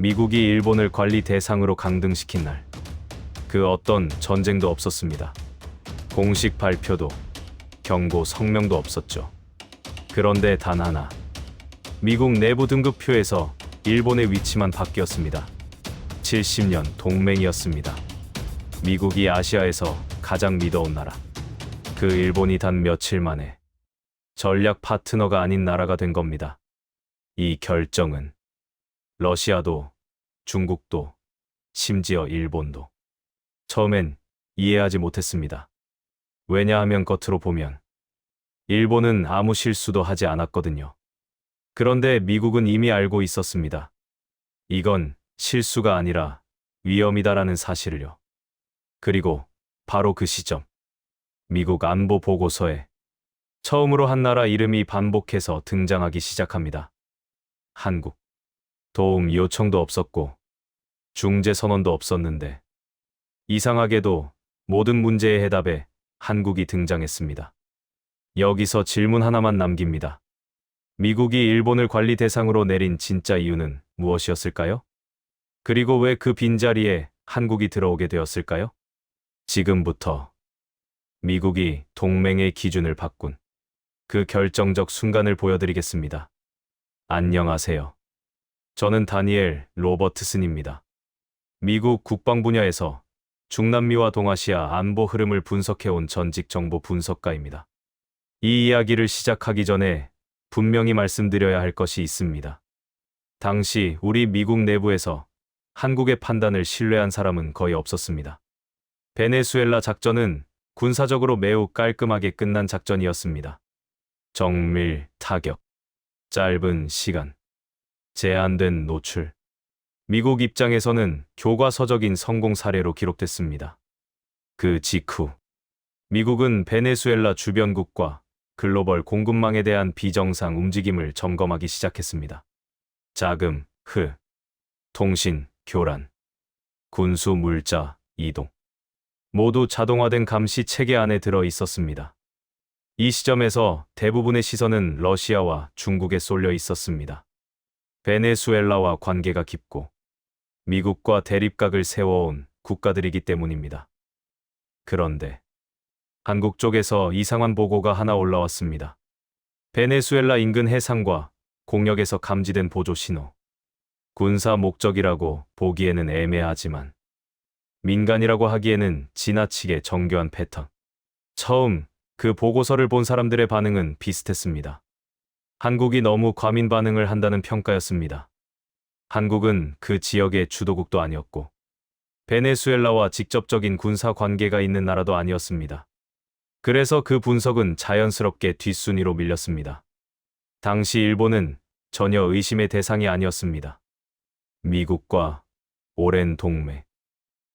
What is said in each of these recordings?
미국이 일본을 관리 대상으로 강등시킨 날, 그 어떤 전쟁도 없었습니다. 공식 발표도 경고 성명도 없었죠. 그런데 단 하나, 미국 내부 등급표에서 일본의 위치만 바뀌었습니다. 70년 동맹이었습니다. 미국이 아시아에서 가장 믿어온 나라. 그 일본이 단 며칠 만에 전략 파트너가 아닌 나라가 된 겁니다. 이 결정은 러시아도, 중국도, 심지어 일본도 처음엔 이해하지 못했습니다. 왜냐하면 겉으로 보면 일본은 아무 실수도 하지 않았거든요. 그런데 미국은 이미 알고 있었습니다. 이건 실수가 아니라 위험이다라는 사실을요. 그리고 바로 그 시점, 미국 안보 보고서에 처음으로 한 나라 이름이 반복해서 등장하기 시작합니다. 한국. 도움 요청도 없었고 중재 선언도 없었는데 이상하게도 모든 문제의 해답에 한국이 등장했습니다. 여기서 질문 하나만 남깁니다. 미국이 일본을 관리 대상으로 내린 진짜 이유는 무엇이었을까요? 그리고 왜 그 빈자리에 한국이 들어오게 되었을까요? 지금부터 미국이 동맹의 기준을 바꾼 그 결정적 순간을 보여드리겠습니다. 안녕하세요. 저는 다니엘 로버트슨입니다. 미국 국방 분야에서 중남미와 동아시아 안보 흐름을 분석해온 전직 정보 분석가입니다. 이 이야기를 시작하기 전에 분명히 말씀드려야 할 것이 있습니다. 당시 우리 미국 내부에서 한국의 판단을 신뢰한 사람은 거의 없었습니다. 베네수엘라 작전은 군사적으로 매우 깔끔하게 끝난 작전이었습니다. 정밀 타격, 짧은 시간, 제한된 노출. 미국 입장에서는 교과서적인 성공 사례로 기록됐습니다. 그 직후, 미국은 베네수엘라 주변국과 글로벌 공급망에 대한 비정상 움직임을 점검하기 시작했습니다. 자금, 통신, 교란, 군수 물자, 이동. 모두 자동화된 감시 체계 안에 들어 있었습니다. 이 시점에서 대부분의 시선은 러시아와 중국에 쏠려 있었습니다. 베네수엘라와 관계가 깊고 미국과 대립각을 세워온 국가들이기 때문입니다. 그런데 한국 쪽에서 이상한 보고가 하나 올라왔습니다. 베네수엘라 인근 해상과 공역에서 감지된 보조 신호. 군사 목적이라고 보기에는 애매하지만 민간이라고 하기에는 지나치게 정교한 패턴. 처음 그 보고서를 본 사람들의 반응은 비슷했습니다. 한국이 너무 과민 반응을 한다는 평가였습니다. 한국은 그 지역의 주도국도 아니었고 베네수엘라와 직접적인 군사 관계가 있는 나라도 아니었습니다. 그래서 그 분석은 자연스럽게 뒷순위로 밀렸습니다. 당시 일본은 전혀 의심의 대상이 아니었습니다. 미국과 오랜 동맹,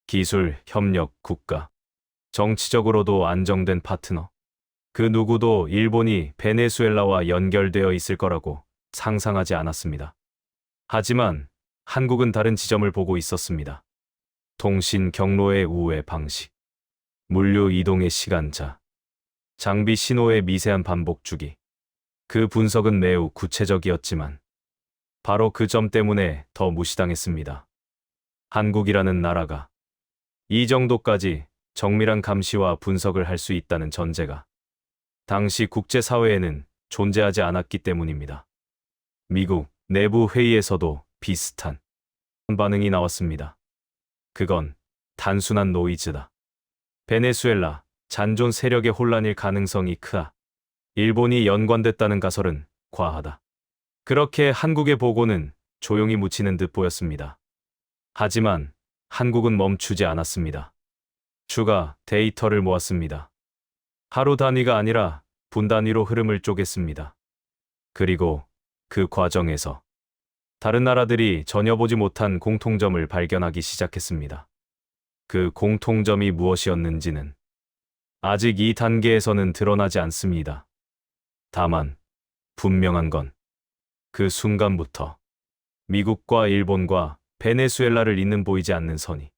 기술, 협력, 국가, 정치적으로도 안정된 파트너. 그 누구도 일본이 베네수엘라와 연결되어 있을 거라고 상상하지 않았습니다. 하지만 한국은 다른 지점을 보고 있었습니다. 통신 경로의 우회 방식, 물류 이동의 시간차, 장비 신호의 미세한 반복 주기. 그 분석은 매우 구체적이었지만 바로 그 점 때문에 더 무시당했습니다. 한국이라는 나라가 이 정도까지 정밀한 감시와 분석을 할 수 있다는 전제가 당시 국제사회에는 존재하지 않았기 때문입니다. 미국 내부 회의에서도 비슷한 반응이 나왔습니다. 그건 단순한 노이즈다. 베네수엘라, 잔존 세력의 혼란일 가능성이 크다. 일본이 연관됐다는 가설은 과하다. 그렇게 한국의 보고는 조용히 묻히는 듯 보였습니다. 하지만 한국은 멈추지 않았습니다. 추가 데이터를 모았습니다. 하루 단위가 아니라 분 단위로 흐름을 쪼갰습니다. 그리고 그 과정에서 다른 나라들이 전혀 보지 못한 공통점을 발견하기 시작했습니다. 그 공통점이 무엇이었는지는 아직 이 단계에서는 드러나지 않습니다. 다만 분명한 건 그 순간부터 미국과 일본과 베네수엘라를 잇는 보이지 않는 선이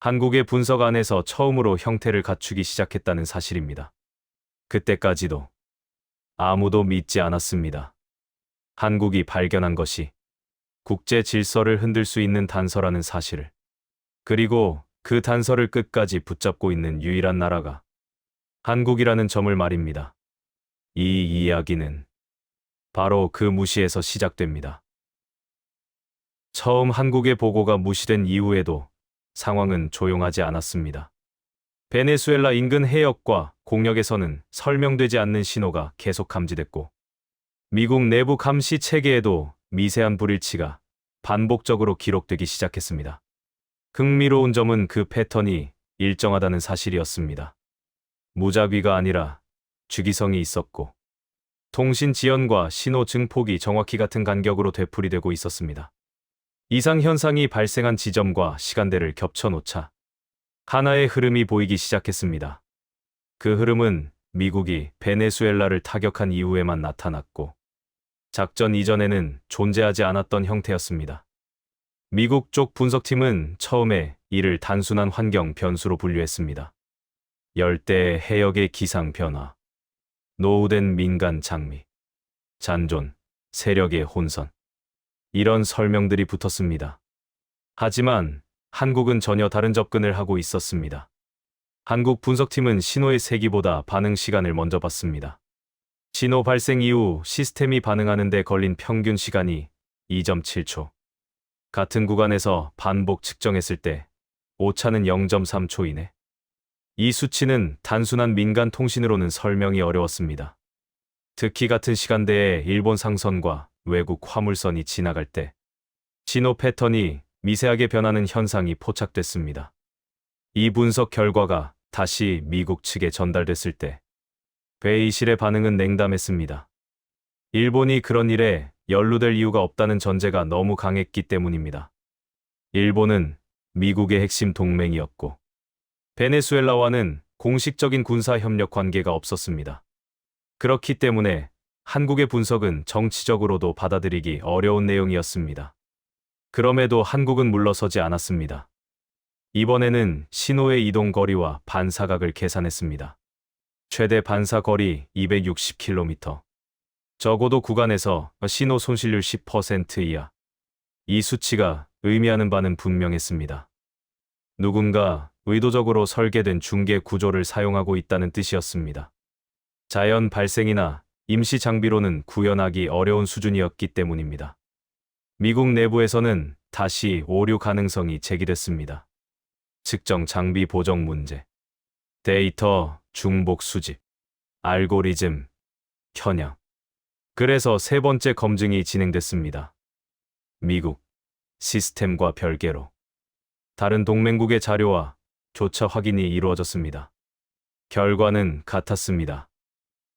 한국의 분석 안에서 처음으로 형태를 갖추기 시작했다는 사실입니다. 그때까지도 아무도 믿지 않았습니다. 한국이 발견한 것이 국제 질서를 흔들 수 있는 단서라는 사실을. 그리고 그 단서를 끝까지 붙잡고 있는 유일한 나라가 한국이라는 점을 말입니다. 이 이야기는 바로 그 무시에서 시작됩니다. 처음 한국의 보고가 무시된 이후에도 상황은 조용하지 않았습니다. 베네수엘라 인근 해역과 공역에서는 설명되지 않는 신호가 계속 감지됐고, 미국 내부 감시 체계에도 미세한 불일치가 반복적으로 기록되기 시작했습니다. 흥미로운 점은 그 패턴이 일정하다는 사실이었습니다. 무작위가 아니라 주기성이 있었고, 통신 지연과 신호 증폭이 정확히 같은 간격으로 되풀이되고 있었습니다. 이상 현상이 발생한 지점과 시간대를 겹쳐놓자 하나의 흐름이 보이기 시작했습니다. 그 흐름은 미국이 베네수엘라를 타격한 이후에만 나타났고, 작전 이전에는 존재하지 않았던 형태였습니다. 미국 쪽 분석팀은 처음에 이를 단순한 환경 변수로 분류했습니다. 열대 해역의 기상 변화, 노후된 민간 장비, 잔존, 세력의 혼선, 이런 설명들이 붙었습니다. 하지만 한국은 전혀 다른 접근을 하고 있었습니다. 한국 분석팀은 신호의 세기보다 반응 시간을 먼저 봤습니다. 신호 발생 이후 시스템이 반응하는 데 걸린 평균 시간이 2.7초. 같은 구간에서 반복 측정했을 때 오차는 0.3초 이내. 이 수치는 단순한 민간 통신으로는 설명이 어려웠습니다. 특히 같은 시간대에 일본 상선과 외국 화물선이 지나갈 때 신호 패턴이 미세하게 변하는 현상이 포착됐습니다. 이 분석 결과가 다시 미국 측에 전달됐을 때 회의실의 반응은 냉담했습니다. 일본이 그런 일에 연루될 이유가 없다는 전제가 너무 강했기 때문입니다. 일본은 미국의 핵심 동맹이었고, 베네수엘라와는 공식적인 군사 협력 관계가 없었습니다. 그렇기 때문에 한국의 분석은 정치적으로도 받아들이기 어려운 내용이었습니다. 그럼에도 한국은 물러서지 않았습니다. 이번에는 신호의 이동 거리와 반사각을 계산했습니다. 최대 반사 거리 260km. 적어도 구간에서 신호 손실률 10% 이하. 이 수치가 의미하는 바는 분명했습니다. 누군가 의도적으로 설계된 중계 구조를 사용하고 있다는 뜻이었습니다. 자연 발생이나 임시 장비로는 구현하기 어려운 수준이었기 때문입니다. 미국 내부에서는 다시 오류 가능성이 제기됐습니다. 측정 장비 보정 문제, 데이터 중복 수집, 알고리즘 현황. 그래서 세 번째 검증이 진행됐습니다. 미국 시스템과 별개로 다른 동맹국의 자료와 교차 확인이 이루어졌습니다. 결과는 같았습니다.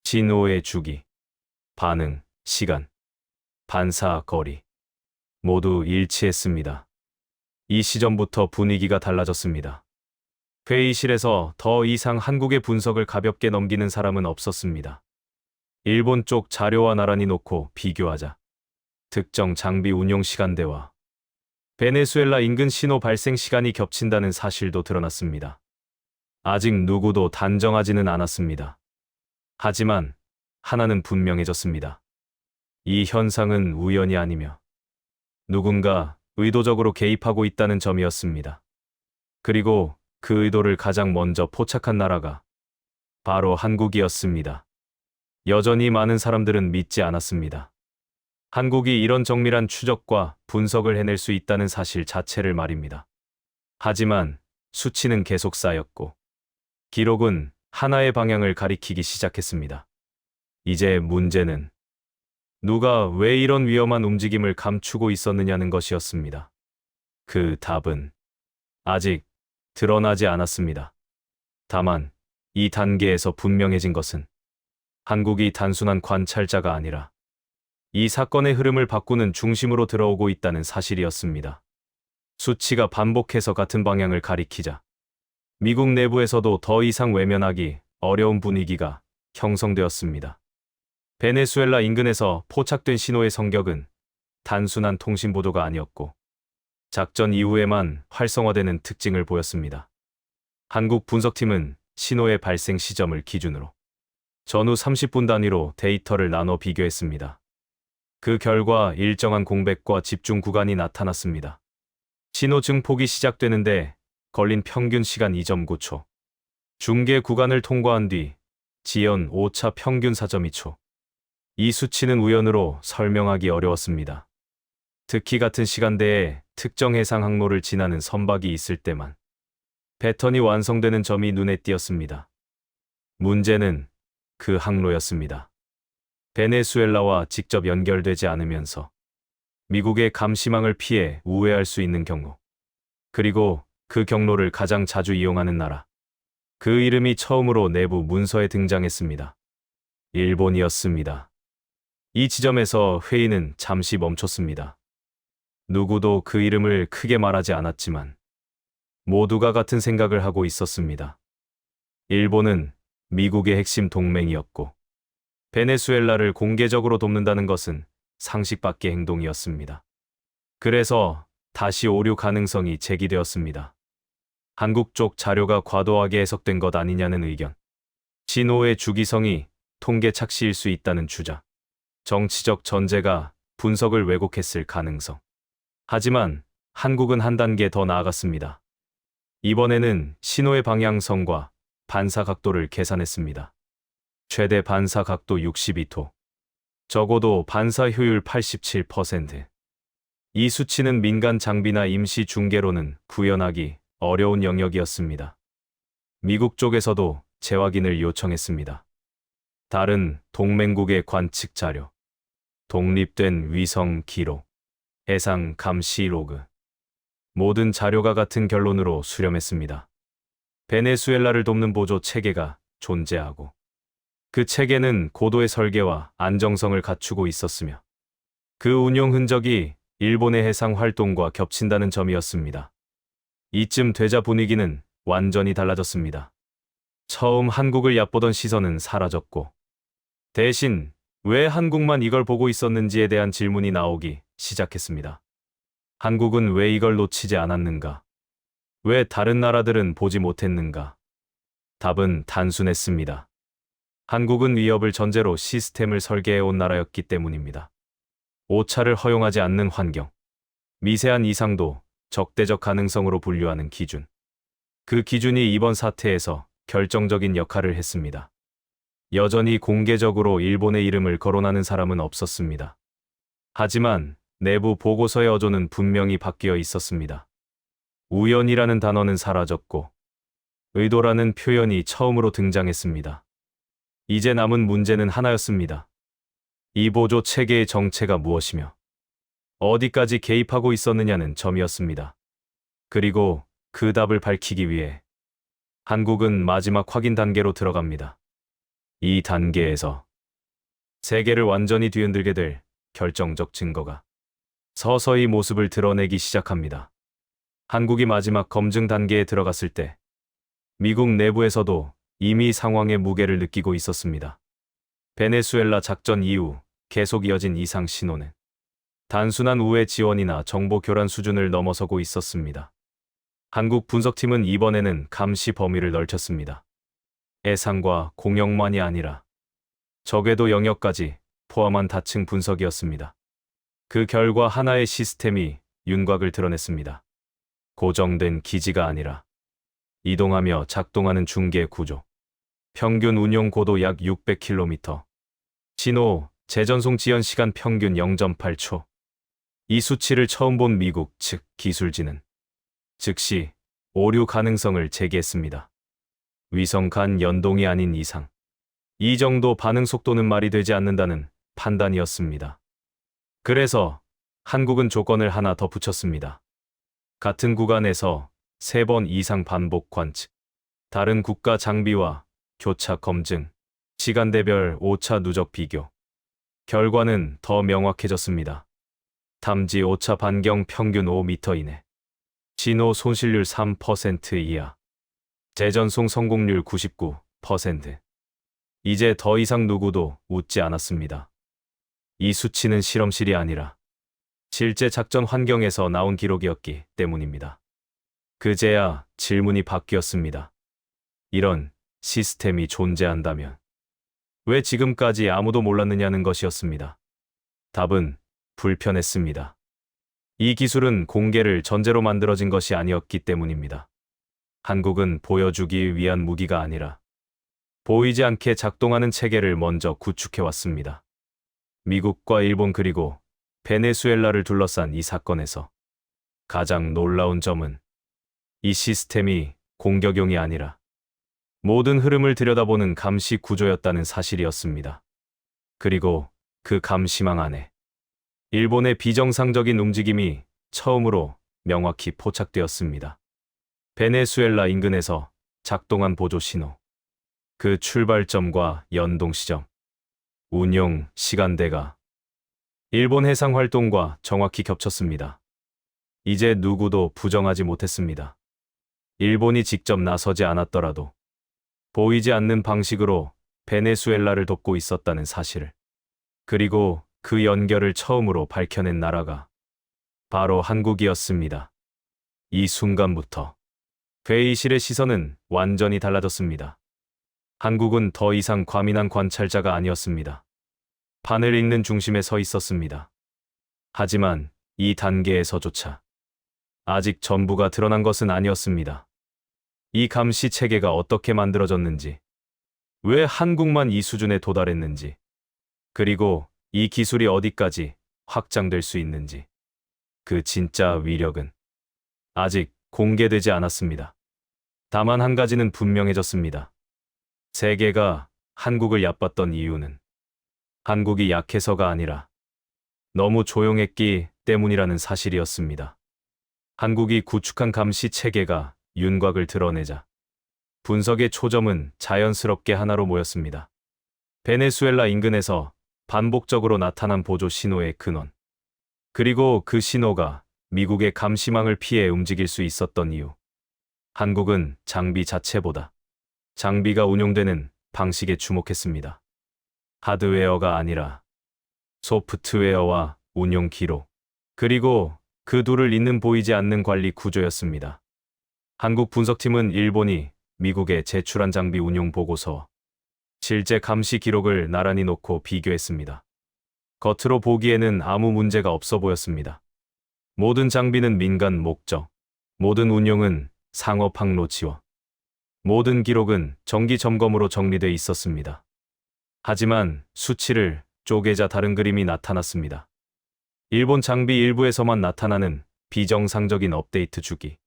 신호의 주기, 반응, 시간, 반사 거리 모두 일치했습니다. 이 시점부터 분위기가 달라졌습니다. 회의실에서 더 이상 한국의 분석을 가볍게 넘기는 사람은 없었습니다. 일본 쪽 자료와 나란히 놓고 비교하자 특정 장비 운용 시간대와 베네수엘라 인근 신호 발생 시간이 겹친다는 사실도 드러났습니다. 아직 누구도 단정하지는 않았습니다. 하지만 하나는 분명해졌습니다. 이 현상은 우연이 아니며 누군가 의도적으로 개입하고 있다는 점이었습니다. 그리고 그 의도를 가장 먼저 포착한 나라가 바로 한국이었습니다. 여전히 많은 사람들은 믿지 않았습니다. 한국이 이런 정밀한 추적과 분석을 해낼 수 있다는 사실 자체를 말입니다. 하지만 수치는 계속 쌓였고 기록은 하나의 방향을 가리키기 시작했습니다. 이제 문제는 누가 왜 이런 위험한 움직임을 감추고 있었느냐는 것이었습니다. 그 답은 아직 드러나지 않았습니다. 다만 이 단계에서 분명해진 것은 한국이 단순한 관찰자가 아니라 이 사건의 흐름을 바꾸는 중심으로 들어오고 있다는 사실이었습니다. 수치가 반복해서 같은 방향을 가리키자 미국 내부에서도 더 이상 외면하기 어려운 분위기가 형성되었습니다. 베네수엘라 인근에서 포착된 신호의 성격은 단순한 통신 보도가 아니었고 작전 이후에만 활성화되는 특징을 보였습니다. 한국 분석팀은 신호의 발생 시점을 기준으로 전후 30분 단위로 데이터를 나눠 비교했습니다. 그 결과 일정한 공백과 집중 구간이 나타났습니다. 신호 증폭이 시작되는데 걸린 평균 시간 2.9초. 중계 구간을 통과한 뒤 지연 5차 평균 4.2초. 이 수치는 우연으로 설명하기 어려웠습니다. 특히 같은 시간대에 특정 해상 항로를 지나는 선박이 있을 때만 패턴이 완성되는 점이 눈에 띄었습니다. 문제는 그 항로였습니다. 베네수엘라와 직접 연결되지 않으면서 미국의 감시망을 피해 우회할 수 있는 경로, 그리고 그 경로를 가장 자주 이용하는 나라. 그 이름이 처음으로 내부 문서에 등장했습니다. 일본이었습니다. 이 지점에서 회의는 잠시 멈췄습니다. 누구도 그 이름을 크게 말하지 않았지만 모두가 같은 생각을 하고 있었습니다. 일본은 미국의 핵심 동맹이었고 베네수엘라를 공개적으로 돕는다는 것은 상식 밖의 행동이었습니다. 그래서 다시 오류 가능성이 제기되었습니다. 한국 쪽 자료가 과도하게 해석된 것 아니냐는 의견, 신호의 주기성이 통계 착시일 수 있다는 주장, 정치적 전제가 분석을 왜곡했을 가능성. 하지만 한국은 한 단계 더 나아갔습니다. 이번에는 신호의 방향성과 반사 각도를 계산했습니다. 최대 반사 각도 62도, 적어도 반사 효율 87%. 이 수치는 민간 장비나 임시 중계로는 구현하기 어려운 영역이었습니다. 미국 쪽에서도 재확인을 요청했습니다. 다른 동맹국의 관측 자료, 독립된 위성 기록, 해상 감시 로그, 모든 자료가 같은 결론으로 수렴했습니다. 베네수엘라를 돕는 보조 체계가 존재하고 그 체계는 고도의 설계와 안정성을 갖추고 있었으며 그 운용 흔적이 일본의 해상 활동과 겹친다는 점이었습니다. 이쯤 되자 분위기는 완전히 달라졌습니다. 처음 한국을 얕보던 시선은 사라졌고 대신 왜 한국만 이걸 보고 있었는지에 대한 질문이 나오기 시작했습니다. 한국은 왜 이걸 놓치지 않았는가? 왜 다른 나라들은 보지 못했는가? 답은 단순했습니다. 한국은 위협을 전제로 시스템을 설계해온 나라였기 때문입니다. 오차를 허용하지 않는 환경, 미세한 이상도 적대적 가능성으로 분류하는 기준. 그 기준이 이번 사태에서 결정적인 역할을 했습니다. 여전히 공개적으로 일본의 이름을 거론하는 사람은 없었습니다. 하지만 내부 보고서의 어조는 분명히 바뀌어 있었습니다. 우연이라는 단어는 사라졌고 의도라는 표현이 처음으로 등장했습니다. 이제 남은 문제는 하나였습니다. 이 보조 체계의 정체가 무엇이며 어디까지 개입하고 있었느냐는 점이었습니다. 그리고 그 답을 밝히기 위해 한국은 마지막 확인 단계로 들어갑니다. 이 단계에서 세계를 완전히 뒤흔들게 될 결정적 증거가 서서히 모습을 드러내기 시작합니다. 한국이 마지막 검증 단계에 들어갔을 때 미국 내부에서도 이미 상황의 무게를 느끼고 있었습니다. 베네수엘라 작전 이후 계속 이어진 이상 신호는 단순한 우회 지원이나 정보 교란 수준을 넘어서고 있었습니다. 한국 분석팀은 이번에는 감시 범위를 넓혔습니다. 해상과 공역만이 아니라 적외도 영역까지 포함한 다층 분석이었습니다. 그 결과 하나의 시스템이 윤곽을 드러냈습니다. 고정된 기지가 아니라 이동하며 작동하는 중계 구조. 평균 운용 고도 약 600km. 신호, 재전송 지연 시간 평균 0.8초. 이 수치를 처음 본 미국 측 기술진은 즉시 오류 가능성을 제기했습니다. 위성 간 연동이 아닌 이상 이 정도 반응 속도는 말이 되지 않는다는 판단이었습니다. 그래서 한국은 조건을 하나 더 붙였습니다. 같은 구간에서 3번 이상 반복 관측, 다른 국가 장비와 교차 검증, 시간대별 오차 누적 비교. 결과는 더 명확해졌습니다. 탐지 오차 반경 평균 5m 이내, 진호 손실률 3% 이하, 재전송 성공률 99%. 이제 더 이상 누구도 웃지 않았습니다. 이 수치는 실험실이 아니라 실제 작전 환경에서 나온 기록이었기 때문입니다. 그제야 질문이 바뀌었습니다. 이런 시스템이 존재한다면 왜 지금까지 아무도 몰랐느냐는 것이었습니다. 답은 불편했습니다. 이 기술은 공개를 전제로 만들어진 것이 아니었기 때문입니다. 한국은 보여주기 위한 무기가 아니라 보이지 않게 작동하는 체계를 먼저 구축해왔습니다. 미국과 일본 그리고 베네수엘라를 둘러싼 이 사건에서 가장 놀라운 점은 이 시스템이 공격용이 아니라 모든 흐름을 들여다보는 감시 구조였다는 사실이었습니다. 그리고 그 감시망 안에 일본의 비정상적인 움직임이 처음으로 명확히 포착되었습니다. 베네수엘라 인근에서 작동한 보조 신호, 그 출발점과 연동 시점, 운용 시간대가 일본 해상 활동과 정확히 겹쳤습니다. 이제 누구도 부정하지 못했습니다. 일본이 직접 나서지 않았더라도 보이지 않는 방식으로 베네수엘라를 돕고 있었다는 사실을, 그리고 그 연결을 처음으로 밝혀낸 나라가 바로 한국이었습니다. 이 순간부터 회의실의 시선은 완전히 달라졌습니다. 한국은 더 이상 과민한 관찰자가 아니었습니다. 판을 읽는 중심에 서 있었습니다. 하지만 이 단계에서조차 아직 전부가 드러난 것은 아니었습니다. 이 감시 체계가 어떻게 만들어졌는지, 왜 한국만 이 수준에 도달했는지, 그리고 이 기술이 어디까지 확장될 수 있는지, 그 진짜 위력은 아직 공개되지 않았습니다. 다만 한 가지는 분명해졌습니다. 세계가 한국을 얕봤던 이유는 한국이 약해서가 아니라 너무 조용했기 때문이라는 사실이었습니다. 한국이 구축한 감시 체계가 윤곽을 드러내자 분석의 초점은 자연스럽게 하나로 모였습니다. 베네수엘라 인근에서 반복적으로 나타난 보조 신호의 근원, 그리고 그 신호가 미국의 감시망을 피해 움직일 수 있었던 이유. 한국은 장비 자체보다 장비가 운용되는 방식에 주목했습니다. 하드웨어가 아니라 소프트웨어와 운용 기록, 그리고 그 둘을 잇는 보이지 않는 관리 구조였습니다. 한국 분석팀은 일본이 미국에 제출한 장비 운용 보고서, 실제 감시 기록을 나란히 놓고 비교했습니다. 겉으로 보기에는 아무 문제가 없어 보였습니다. 모든 장비는 민간 목적, 모든 운용은 상업 항로 지원, 모든 기록은 정기 점검으로 정리돼 있었습니다. 하지만 수치를 쪼개자 다른 그림이 나타났습니다. 일본 장비 일부에서만 나타나는 비정상적인 업데이트 주기,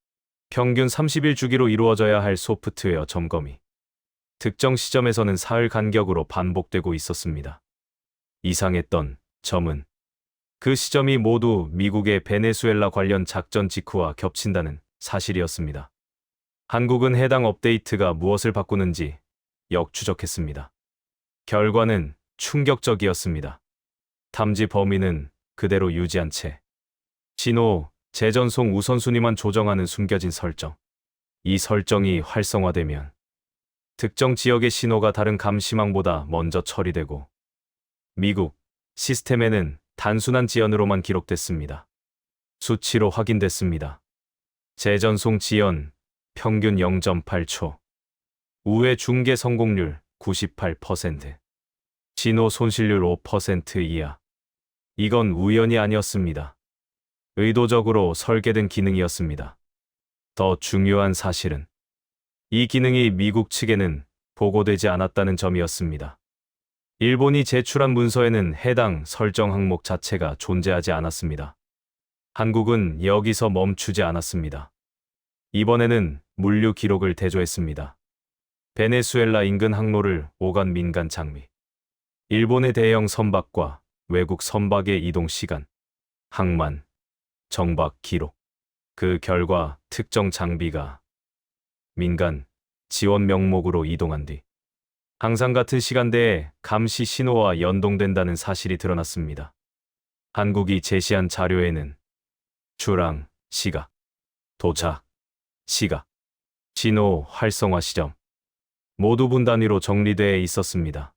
평균 30일 주기로 이루어져야 할 소프트웨어 점검이 특정 시점에서는 사흘 간격으로 반복되고 있었습니다. 이상했던 점은 그 시점이 모두 미국의 베네수엘라 관련 작전 직후와 겹친다는 사실이었습니다. 한국은 해당 업데이트가 무엇을 바꾸는지 역추적했습니다. 결과는 충격적이었습니다. 탐지 범위는 그대로 유지한 채 신호, 재전송 우선순위만 조정하는 숨겨진 설정. 이 설정이 활성화되면 특정 지역의 신호가 다른 감시망보다 먼저 처리되고 미국 시스템에는 단순한 지연으로만 기록됐습니다. 수치로 확인됐습니다. 재전송 지연 평균 0.8초, 우회 중계 성공률 98%, 신호 손실률 5% 이하. 이건 우연이 아니었습니다. 의도적으로 설계된 기능이었습니다. 더 중요한 사실은 이 기능이 미국 측에는 보고되지 않았다는 점이었습니다. 일본이 제출한 문서에는 해당 설정 항목 자체가 존재하지 않았습니다. 한국은 여기서 멈추지 않았습니다. 이번에는 물류 기록을 대조했습니다. 베네수엘라 인근 항로를 오간 민간 장비, 일본의 대형 선박과 외국 선박의 이동 시간, 항만, 정박 기록. 그 결과 특정 장비가 민간 지원 명목으로 이동한 뒤 항상 같은 시간대에 감시 신호와 연동된다는 사실이 드러났습니다. 한국이 제시한 자료에는 출항 시각, 도착 시각, 신호 활성화 시점 모두 분단위로 정리되어 있었습니다.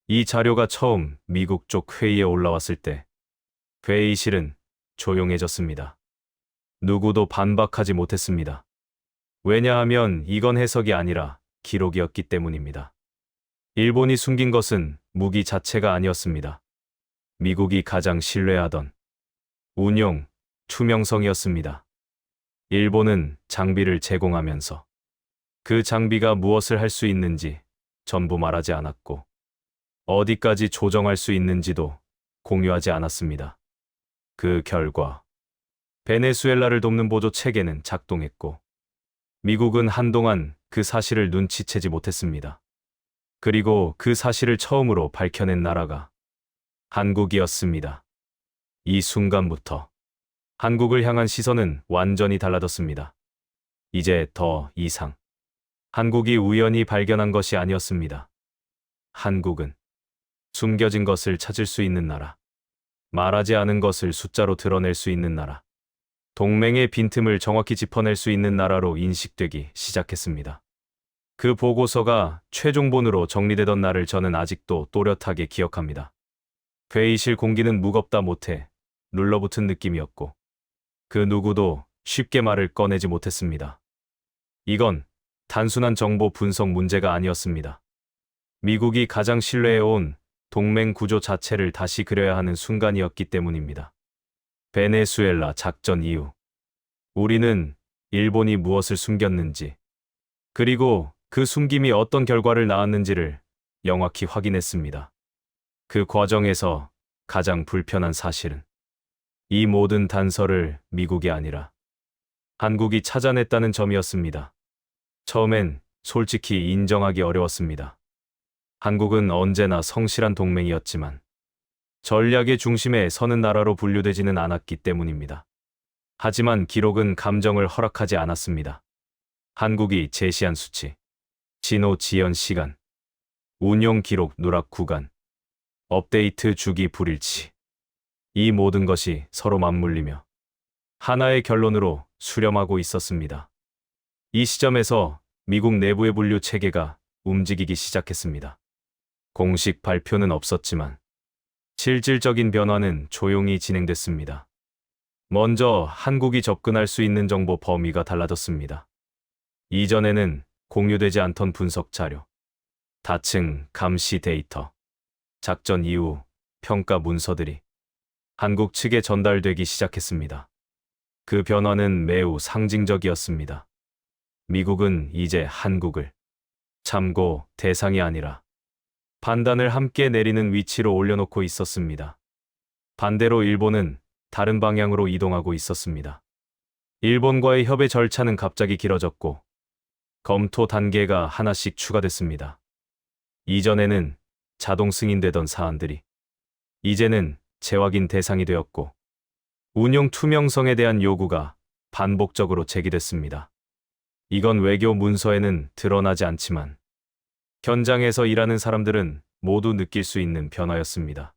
이 자료가 처음 미국 쪽 회의에 올라왔을 때 회의실은 조용해졌습니다. 누구도 반박하지 못했습니다. 왜냐하면 이건 해석이 아니라 기록이었기 때문입니다. 일본이 숨긴 것은 무기 자체가 아니었습니다. 미국이 가장 신뢰하던 운용, 투명성이었습니다. 일본은 장비를 제공하면서 그 장비가 무엇을 할 수 있는지 전부 말하지 않았고 어디까지 조정할 수 있는지도 공유하지 않았습니다. 그 결과 베네수엘라를 돕는 보조 체계는 작동했고 미국은 한동안 그 사실을 눈치채지 못했습니다. 그리고 그 사실을 처음으로 밝혀낸 나라가 한국이었습니다. 이 순간부터 한국을 향한 시선은 완전히 달라졌습니다. 이제 더 이상 한국이 우연히 발견한 것이 아니었습니다. 한국은 숨겨진 것을 찾을 수 있는 나라, 말하지 않은 것을 숫자로 드러낼 수 있는 나라, 동맹의 빈틈을 정확히 짚어낼 수 있는 나라로 인식되기 시작했습니다. 그 보고서가 최종본으로 정리되던 날을 저는 아직도 또렷하게 기억합니다. 회의실 공기는 무겁다 못해 눌러붙은 느낌이었고 그 누구도 쉽게 말을 꺼내지 못했습니다. 이건 단순한 정보 분석 문제가 아니었습니다. 미국이 가장 신뢰해온 동맹 구조 자체를 다시 그려야 하는 순간이었기 때문입니다. 베네수엘라 작전 이후 우리는 일본이 무엇을 숨겼는지 그리고 그 숨김이 어떤 결과를 낳았는지를 명확히 확인했습니다. 그 과정에서 가장 불편한 사실은 이 모든 단서를 미국이 아니라 한국이 찾아냈다는 점이었습니다. 처음엔 솔직히 인정하기 어려웠습니다. 한국은 언제나 성실한 동맹이었지만 전략의 중심에 서는 나라로 분류되지는 않았기 때문입니다. 하지만 기록은 감정을 허락하지 않았습니다. 한국이 제시한 수치, 진호 지연 시간, 운용 기록 누락 구간, 업데이트 주기 불일치. 이 모든 것이 서로 맞물리며 하나의 결론으로 수렴하고 있었습니다. 이 시점에서 미국 내부의 분류 체계가 움직이기 시작했습니다. 공식 발표는 없었지만 실질적인 변화는 조용히 진행됐습니다. 먼저 한국이 접근할 수 있는 정보 범위가 달라졌습니다. 이전에는 공유되지 않던 분석 자료, 다층 감시 데이터, 작전 이후 평가 문서들이 한국 측에 전달되기 시작했습니다. 그 변화는 매우 상징적이었습니다. 미국은 이제 한국을 참고 대상이 아니라 판단을 함께 내리는 위치로 올려놓고 있었습니다. 반대로 일본은 다른 방향으로 이동하고 있었습니다. 일본과의 협의 절차는 갑자기 길어졌고 검토 단계가 하나씩 추가됐습니다. 이전에는 자동 승인되던 사안들이 이제는 재확인 대상이 되었고 운용 투명성에 대한 요구가 반복적으로 제기됐습니다. 이건 외교 문서에는 드러나지 않지만 현장에서 일하는 사람들은 모두 느낄 수 있는 변화였습니다.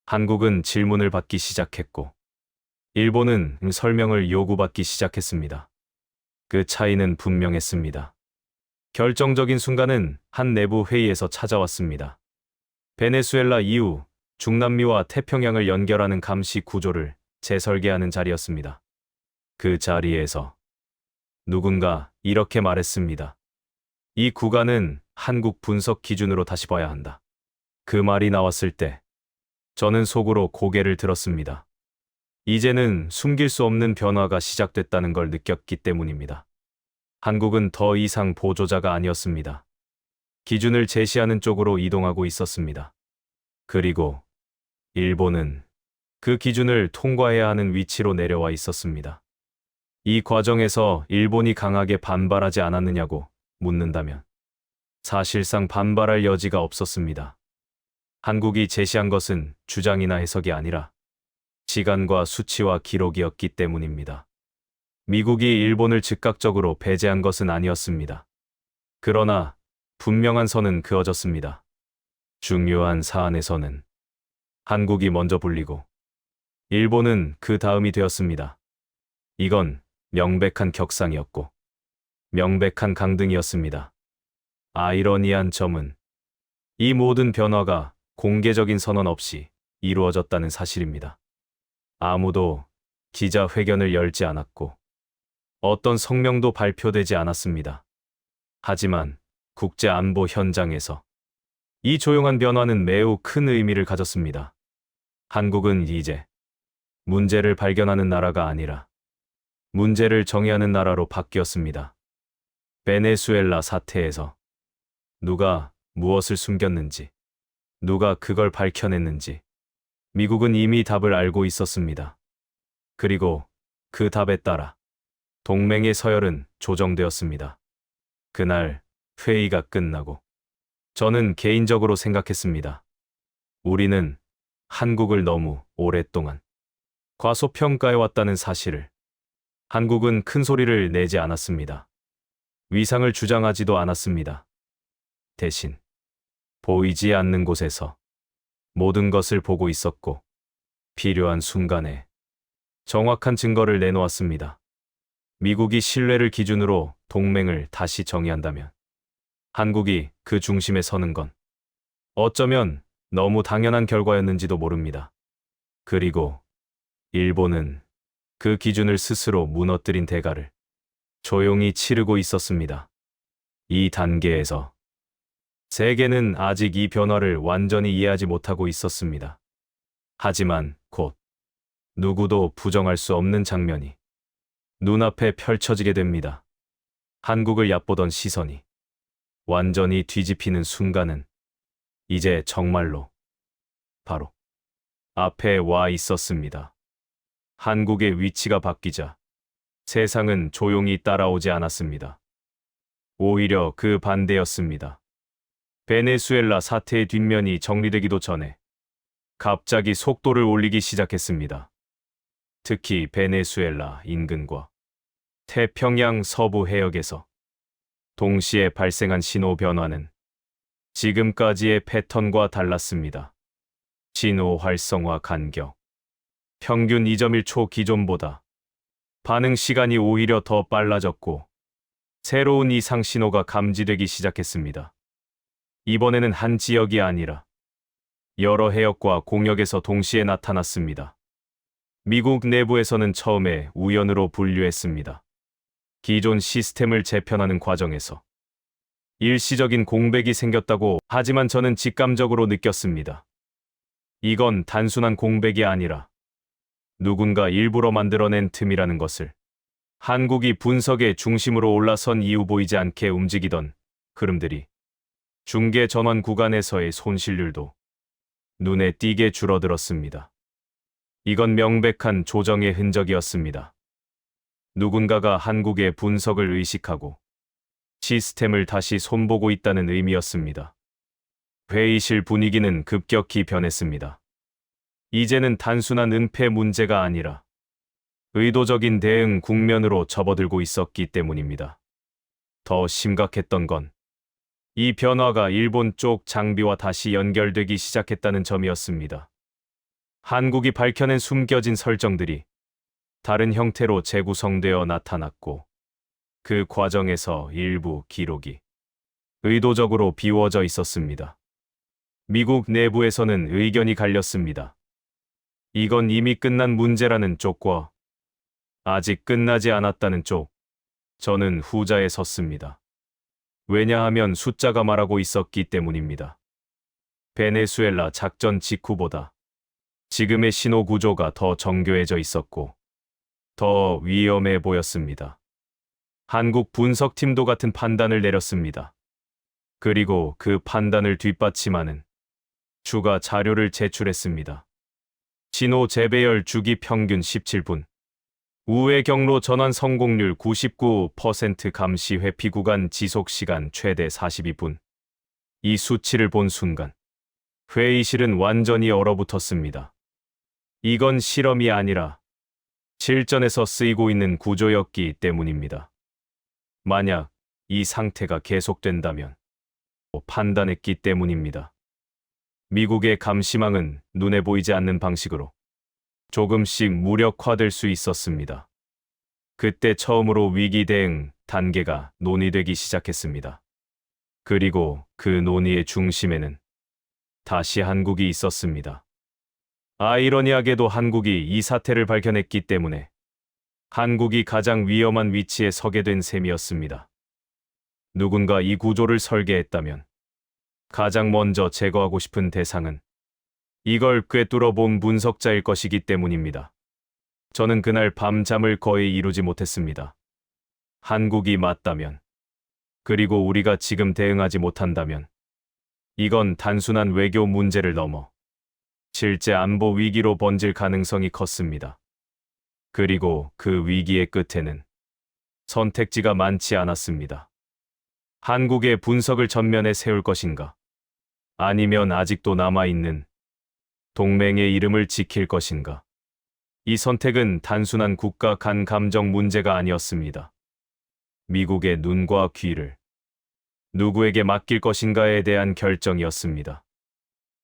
한국은 질문을 받기 시작했고 일본은 설명을 요구받기 시작했습니다. 그 차이는 분명했습니다. 결정적인 순간은 한 내부 회의에서 찾아왔습니다. 베네수엘라 이후 중남미와 태평양을 연결하는 감시 구조를 재설계하는 자리였습니다. 그 자리에서 누군가 이렇게 말했습니다. 이 구간은 한국 분석 기준으로 다시 봐야 한다. 그 말이 나왔을 때 저는 속으로 고개를 들었습니다. 이제는 숨길 수 없는 변화가 시작됐다는 걸 느꼈기 때문입니다. 한국은 더 이상 보조자가 아니었습니다. 기준을 제시하는 쪽으로 이동하고 있었습니다. 그리고 일본은 그 기준을 통과해야 하는 위치로 내려와 있었습니다. 이 과정에서 일본이 강하게 반발하지 않았느냐고 묻는다면 사실상 반발할 여지가 없었습니다. 한국이 제시한 것은 주장이나 해석이 아니라 시간과 수치와 기록이었기 때문입니다. 미국이 일본을 즉각적으로 배제한 것은 아니었습니다. 그러나 분명한 선은 그어졌습니다. 중요한 사안에서는 한국이 먼저 불리고 일본은 그 다음이 되었습니다. 이건 명백한 격상이었고 명백한 강등이었습니다. 아이러니한 점은 이 모든 변화가 공개적인 선언 없이 이루어졌다는 사실입니다. 아무도 기자회견을 열지 않았고 어떤 성명도 발표되지 않았습니다. 하지만 국제 안보 현장에서 이 조용한 변화는 매우 큰 의미를 가졌습니다. 한국은 이제 문제를 발견하는 나라가 아니라 문제를 정의하는 나라로 바뀌었습니다. 베네수엘라 사태에서 누가 무엇을 숨겼는지, 누가 그걸 밝혀냈는지 미국은 이미 답을 알고 있었습니다. 그리고 그 답에 따라 동맹의 서열은 조정되었습니다. 그날 회의가 끝나고 저는 개인적으로 생각했습니다. 우리는 한국을 너무 오랫동안 과소평가해왔다는 사실을. 한국은 큰 소리를 내지 않았습니다. 위상을 주장하지도 않았습니다. 대신 보이지 않는 곳에서 모든 것을 보고 있었고 필요한 순간에 정확한 증거를 내놓았습니다. 미국이 신뢰를 기준으로 동맹을 다시 정의한다면 한국이 그 중심에 서는 건 어쩌면 너무 당연한 결과였는지도 모릅니다. 그리고 일본은 그 기준을 스스로 무너뜨린 대가를 조용히 치르고 있었습니다. 이 단계에서 세계는 아직 이 변화를 완전히 이해하지 못하고 있었습니다. 하지만 곧 누구도 부정할 수 없는 장면이 눈앞에 펼쳐지게 됩니다. 한국을 얕보던 시선이 완전히 뒤집히는 순간은 이제 정말로 바로 앞에 와 있었습니다. 한국의 위치가 바뀌자 세상은 조용히 따라오지 않았습니다. 오히려 그 반대였습니다. 베네수엘라 사태의 뒷면이 정리되기도 전에 갑자기 속도를 올리기 시작했습니다. 특히 베네수엘라 인근과 태평양 서부 해역에서 동시에 발생한 신호 변화는 지금까지의 패턴과 달랐습니다. 신호 활성화 간격, 평균 2.1초 기존보다 반응 시간이 오히려 더 빨라졌고 새로운 이상 신호가 감지되기 시작했습니다. 이번에는 한 지역이 아니라 여러 해역과 공역에서 동시에 나타났습니다. 미국 내부에서는 처음에 우연으로 분류했습니다. 기존 시스템을 재편하는 과정에서 일시적인 공백이 생겼다고. 하지만 저는 직감적으로 느꼈습니다. 이건 단순한 공백이 아니라 누군가 일부러 만들어낸 틈이라는 것을. 한국이 분석의 중심으로 올라선 이후 보이지 않게 움직이던 흐름들이 중계 전환 구간에서의 손실률도 눈에 띄게 줄어들었습니다. 이건 명백한 조정의 흔적이었습니다. 누군가가 한국의 분석을 의식하고 시스템을 다시 손보고 있다는 의미였습니다. 회의실 분위기는 급격히 변했습니다. 이제는 단순한 은폐 문제가 아니라 의도적인 대응 국면으로 접어들고 있었기 때문입니다. 더 심각했던 건 이 변화가 일본 쪽 장비와 다시 연결되기 시작했다는 점이었습니다. 한국이 밝혀낸 숨겨진 설정들이 다른 형태로 재구성되어 나타났고 그 과정에서 일부 기록이 의도적으로 비워져 있었습니다. 미국 내부에서는 의견이 갈렸습니다. 이건 이미 끝난 문제라는 쪽과 아직 끝나지 않았다는 쪽. 저는 후자에 섰습니다. 왜냐하면 숫자가 말하고 있었기 때문입니다. 베네수엘라 작전 직후보다 지금의 신호 구조가 더 정교해져 있었고 더 위험해 보였습니다. 한국 분석팀도 같은 판단을 내렸습니다. 그리고 그 판단을 뒷받침하는 추가 자료를 제출했습니다. 신호 재배열 주기 평균 17분, 우회 경로 전환 성공률 99% 감시 회피 구간 지속 시간 최대 42분. 이 수치를 본 순간 회의실은 완전히 얼어붙었습니다. 이건 실험이 아니라 실전에서 쓰이고 있는 구조였기 때문입니다. 만약 이 상태가 계속된다면 판단했기 때문입니다. 미국의 감시망은 눈에 보이지 않는 방식으로 조금씩 무력화될 수 있었습니다. 그때 처음으로 위기 대응 단계가 논의되기 시작했습니다. 그리고 그 논의의 중심에는 다시 한국이 있었습니다. 아이러니하게도 한국이 이 사태를 발견했기 때문에 한국이 가장 위험한 위치에 서게 된 셈이었습니다. 누군가 이 구조를 설계했다면 가장 먼저 제거하고 싶은 대상은 이걸 꿰뚫어 본 분석자일 것이기 때문입니다. 저는 그날 밤 잠을 거의 이루지 못했습니다. 한국이 맞다면, 그리고 우리가 지금 대응하지 못한다면, 이건 단순한 외교 문제를 넘어 실제 안보 위기로 번질 가능성이 컸습니다. 그리고 그 위기의 끝에는 선택지가 많지 않았습니다. 한국의 분석을 전면에 세울 것인가? 아니면 아직도 남아있는 동맹의 이름을 지킬 것인가? 이 선택은 단순한 국가 간 감정 문제가 아니었습니다. 미국의 눈과 귀를 누구에게 맡길 것인가에 대한 결정이었습니다.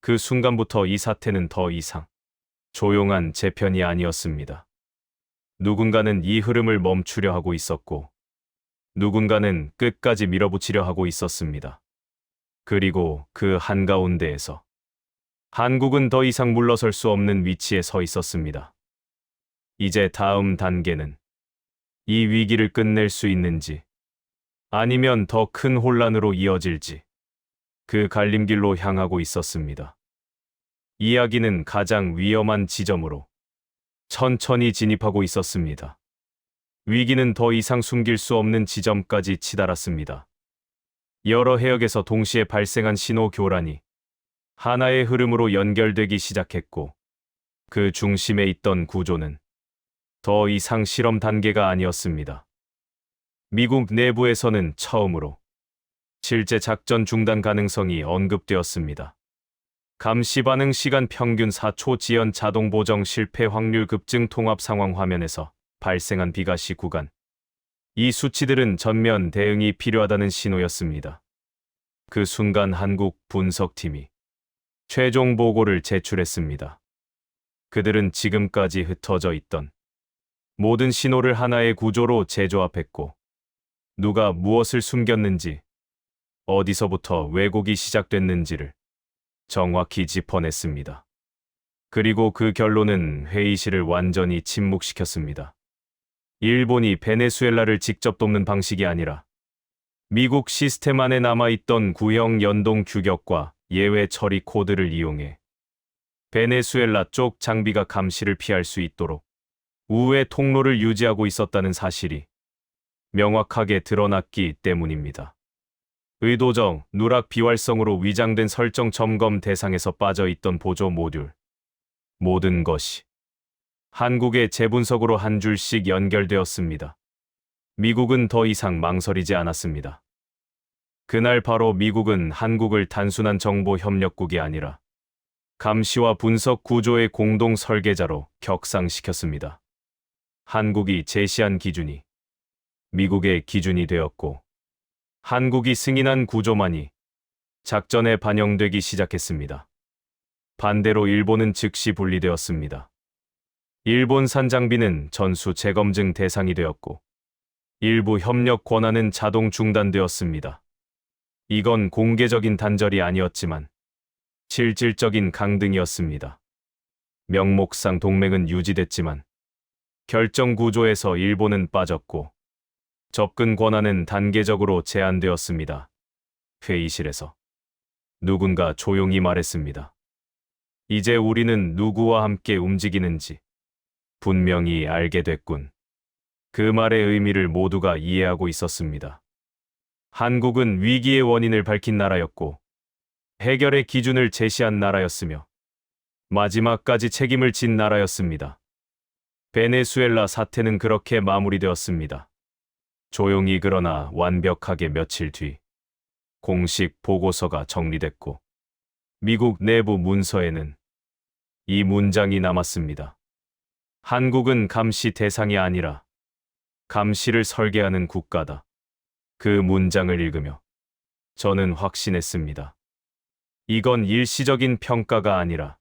그 순간부터 이 사태는 더 이상 조용한 재편이 아니었습니다. 누군가는 이 흐름을 멈추려 하고 있었고, 누군가는 끝까지 밀어붙이려 하고 있었습니다. 그리고 그 한가운데에서 한국은 더 이상 물러설 수 없는 위치에 서 있었습니다. 이제 다음 단계는 이 위기를 끝낼 수 있는지, 아니면 더 큰 혼란으로 이어질지, 그 갈림길로 향하고 있었습니다. 이야기는 가장 위험한 지점으로 천천히 진입하고 있었습니다. 위기는 더 이상 숨길 수 없는 지점까지 치달았습니다. 여러 해역에서 동시에 발생한 신호 교란이 하나의 흐름으로 연결되기 시작했고, 그 중심에 있던 구조는 더 이상 실험 단계가 아니었습니다. 미국 내부에서는 처음으로 실제 작전 중단 가능성이 언급되었습니다. 감시 반응 시간 평균 4초 지연 자동 보정 실패 확률 급증 통합 상황 화면에서 발생한 비가시 구간. 이 수치들은 전면 대응이 필요하다는 신호였습니다. 그 순간 한국 분석팀이 최종 보고를 제출했습니다. 그들은 지금까지 흩어져 있던 모든 신호를 하나의 구조로 재조합했고, 누가 무엇을 숨겼는지, 어디서부터 왜곡이 시작됐는지를 정확히 짚어냈습니다. 그리고 그 결론은 회의실을 완전히 침묵시켰습니다. 일본이 베네수엘라를 직접 돕는 방식이 아니라 미국 시스템 안에 남아있던 구형 연동 규격과 예외 처리 코드를 이용해 베네수엘라 쪽 장비가 감시를 피할 수 있도록 우회 통로를 유지하고 있었다는 사실이 명확하게 드러났기 때문입니다. 의도적 누락 비활성으로 위장된 설정 점검 대상에서 빠져있던 보조 모듈. 모든 것이 한국의 재분석으로 한 줄씩 연결되었습니다. 미국은 더 이상 망설이지 않았습니다. 그날 바로 미국은 한국을 단순한 정보 협력국이 아니라 감시와 분석 구조의 공동 설계자로 격상시켰습니다. 한국이 제시한 기준이 미국의 기준이 되었고, 한국이 승인한 구조만이 작전에 반영되기 시작했습니다. 반대로 일본은 즉시 분리되었습니다. 일본산 장비는 전수 재검증 대상이 되었고, 일부 협력 권한은 자동 중단되었습니다. 이건 공개적인 단절이 아니었지만 실질적인 강등이었습니다. 명목상 동맹은 유지됐지만 결정 구조에서 일본은 빠졌고, 접근 권한은 단계적으로 제한되었습니다. 회의실에서 누군가 조용히 말했습니다. 이제 우리는 누구와 함께 움직이는지 분명히 알게 됐군. 그 말의 의미를 모두가 이해하고 있었습니다. 한국은 위기의 원인을 밝힌 나라였고, 해결의 기준을 제시한 나라였으며, 마지막까지 책임을 진 나라였습니다. 베네수엘라 사태는 그렇게 마무리되었습니다. 조용히 그러나 완벽하게 며칠 뒤 공식 보고서가 정리됐고, 미국 내부 문서에는 이 문장이 남았습니다. 한국은 감시 대상이 아니라 감시를 설계하는 국가다. 그 문장을 읽으며 저는 확신했습니다. 이건 일시적인 평가가 아니라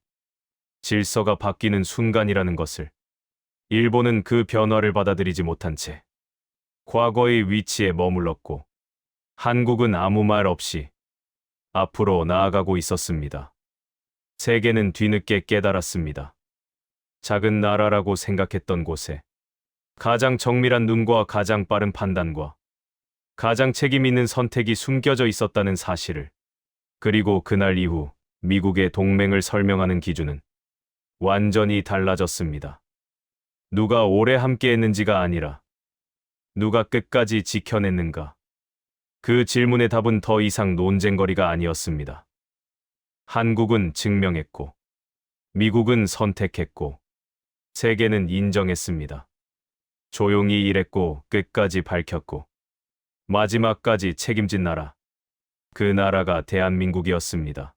질서가 바뀌는 순간이라는 것을. 일본은 그 변화를 받아들이지 못한 채 과거의 위치에 머물렀고, 한국은 아무 말 없이 앞으로 나아가고 있었습니다. 세계는 뒤늦게 깨달았습니다. 작은 나라라고 생각했던 곳에 가장 정밀한 눈과 가장 빠른 판단과 가장 책임 있는 선택이 숨겨져 있었다는 사실을. 그리고 그날 이후 미국의 동맹을 설명하는 기준은 완전히 달라졌습니다. 누가 오래 함께했는지가 아니라 누가 끝까지 지켜냈는가. 그 질문의 답은 더 이상 논쟁거리가 아니었습니다. 한국은 증명했고, 미국은 선택했고, 세계는 인정했습니다. 조용히 일했고 끝까지 밝혔고 마지막까지 책임진 나라. 그 나라가 대한민국이었습니다.